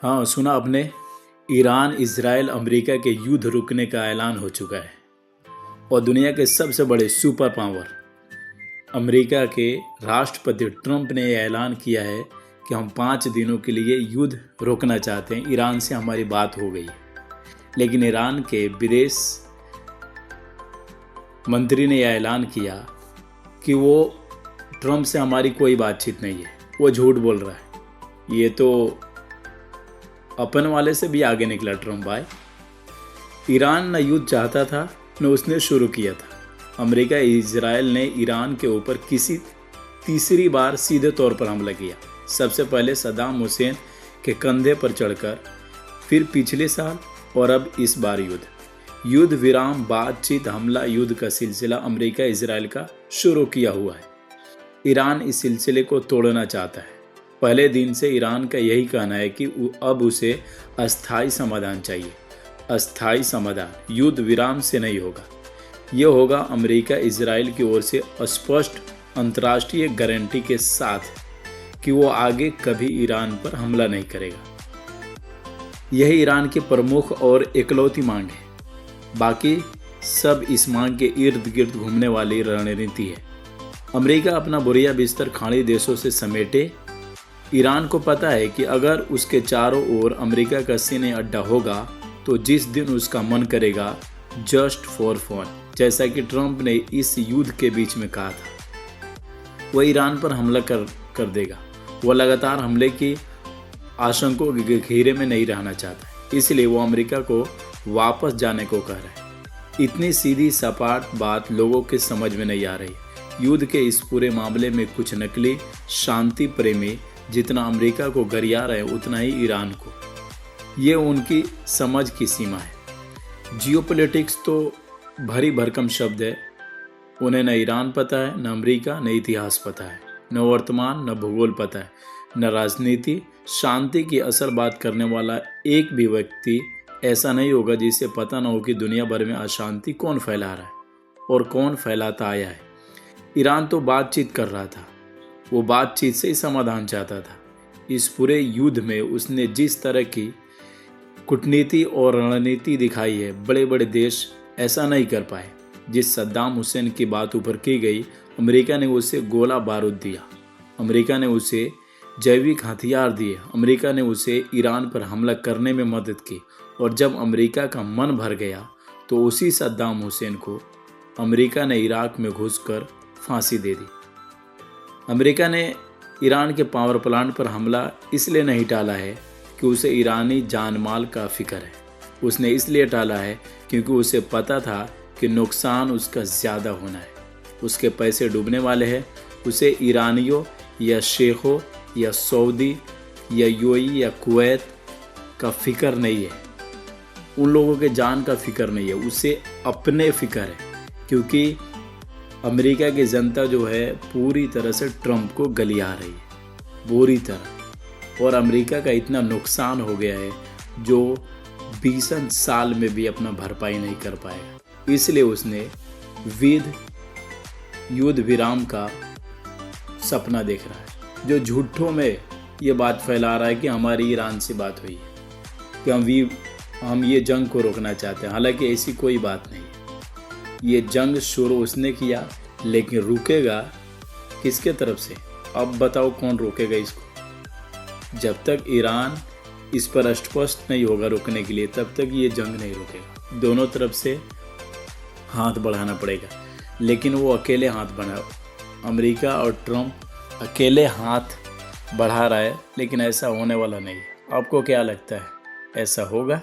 हाँ, सुना आपने। ईरान इजराइल अमेरिका के युद्ध रुकने का ऐलान हो चुका है और दुनिया के सबसे बड़े सुपर पावर अमेरिका के राष्ट्रपति ट्रंप ने यह ऐलान किया है कि हम 5 दिनों के लिए युद्ध रोकना चाहते हैं। ईरान से हमारी बात हो गई है, लेकिन ईरान के विदेश मंत्री ने यह ऐलान किया कि वो ट्रंप से हमारी कोई बातचीत नहीं है, वो झूठ बोल रहा है। ये तो अपन वाले से भी आगे निकला ट्रंप भाई। ईरान न युद्ध चाहता था न उसने शुरू किया था। अमेरिका इजराइल ने ईरान के ऊपर तीसरी बार सीधे तौर पर हमला किया। सबसे पहले सद्दाम हुसैन के कंधे पर चढ़कर, फिर पिछले साल और अब इस बार युद्ध विराम, बातचीत, हमला, युद्ध का सिलसिला अमेरिका इजराइल का शुरू किया हुआ है। ईरान इस सिलसिले को तोड़ना चाहता है। पहले दिन से ईरान का यही कहना है कि अब उसे अस्थायी समाधान चाहिए। अस्थायी समाधान युद्ध विराम से नहीं होगा, ये होगा अमेरिका इजराइल की ओर से स्पष्ट अंतर्राष्ट्रीय गारंटी के साथ कि वो आगे कभी ईरान पर हमला नहीं करेगा। यही ईरान की प्रमुख और इकलौती मांग है। बाकी सब इस मांग के इर्द गिर्द घूमने वाली रणनीति है। अमेरिका अपना बोरिया बिस्तर खाड़ी देशों से समेटे। ईरान को पता है कि अगर उसके चारों ओर अमेरिका का सैन्य अड्डा होगा तो जिस दिन उसका मन करेगा, जस्ट फॉर फन, जैसा कि ट्रंप ने इस युद्ध के बीच में कहा था, वह ईरान पर हमला कर देगा। वह लगातार हमले की आशंकों के घेरे में नहीं रहना चाहता, इसलिए वो अमेरिका को वापस जाने को कह रहा है। इतनी सीधी सपाट बात लोगों के समझ में नहीं आ रही। युद्ध के इस पूरे मामले में कुछ नकली शांति प्रेमी जितना अमेरिका को गरिया रहे, उतना ही ईरान को। ये उनकी समझ की सीमा है। जियोपॉलिटिक्स तो भरी भरकम शब्द है। उन्हें न ईरान पता है, न अमेरिका, न इतिहास पता है, न वर्तमान, न भूगोल पता है, न राजनीति। शांति की असल बात करने वाला एक भी व्यक्ति ऐसा नहीं होगा जिसे पता न हो कि दुनिया भर में अशांति कौन फैला रहा है और कौन फैलाता आया है। ईरान तो बातचीत कर रहा था, वो बातचीत से ही समाधान चाहता था। इस पूरे युद्ध में उसने जिस तरह की कूटनीति और रणनीति दिखाई है, बड़े बड़े देश ऐसा नहीं कर पाए। जिस सद्दाम हुसैन की बात ऊपर की गई, अमेरिका ने उसे गोला बारूद दिया, अमेरिका ने उसे जैविक हथियार दिए, अमेरिका ने उसे ईरान पर हमला करने में मदद की। और जब अमेरिका का मन भर गया तो उसी सद्दाम हुसैन को अमेरिका ने इराक में घुसकर फांसी दे दी। अमेरिका ने ईरान के पावर प्लांट पर हमला इसलिए नहीं टाला है कि उसे ईरानी जान माल का फिक्र है। उसने इसलिए टाला है क्योंकि उसे पता था कि नुकसान उसका ज़्यादा होना है, उसके पैसे डूबने वाले हैं। उसे ईरानियों या शेखों या सऊदी या यूएई या कुवैत का फिक्र नहीं है, उन लोगों के जान का फिक्र नहीं है, उसे अपने फिक्र है। क्योंकि अमेरिका की जनता जो है पूरी तरह से ट्रंप को गलिया रही है, बुरी तरह। और अमेरिका का इतना नुकसान हो गया है जो 20 साल में भी अपना भरपाई नहीं कर पाएगा। इसलिए उसने युद्ध विराम का सपना देख रहा है, जो झूठों में ये बात फैला रहा है कि हमारी ईरान से बात हुई है, कि हम ये जंग को रोकना चाहते हैं। हालांकि ऐसी कोई बात नहीं है। ये जंग शुरू उसने किया, लेकिन रुकेगा किसके तरफ से? अब बताओ कौन रोकेगा इसको? जब तक ईरान इस पर स्पष्ट नहीं होगा रोकने के लिए, तब तक ये जंग नहीं रुकेगा। दोनों तरफ से हाथ बढ़ाना पड़ेगा, लेकिन वो अकेले हाथ बढ़ा, अमेरिका और ट्रंप अकेले हाथ बढ़ा रहा है, लेकिन ऐसा होने वाला नहीं है। आपको क्या लगता है, ऐसा होगा?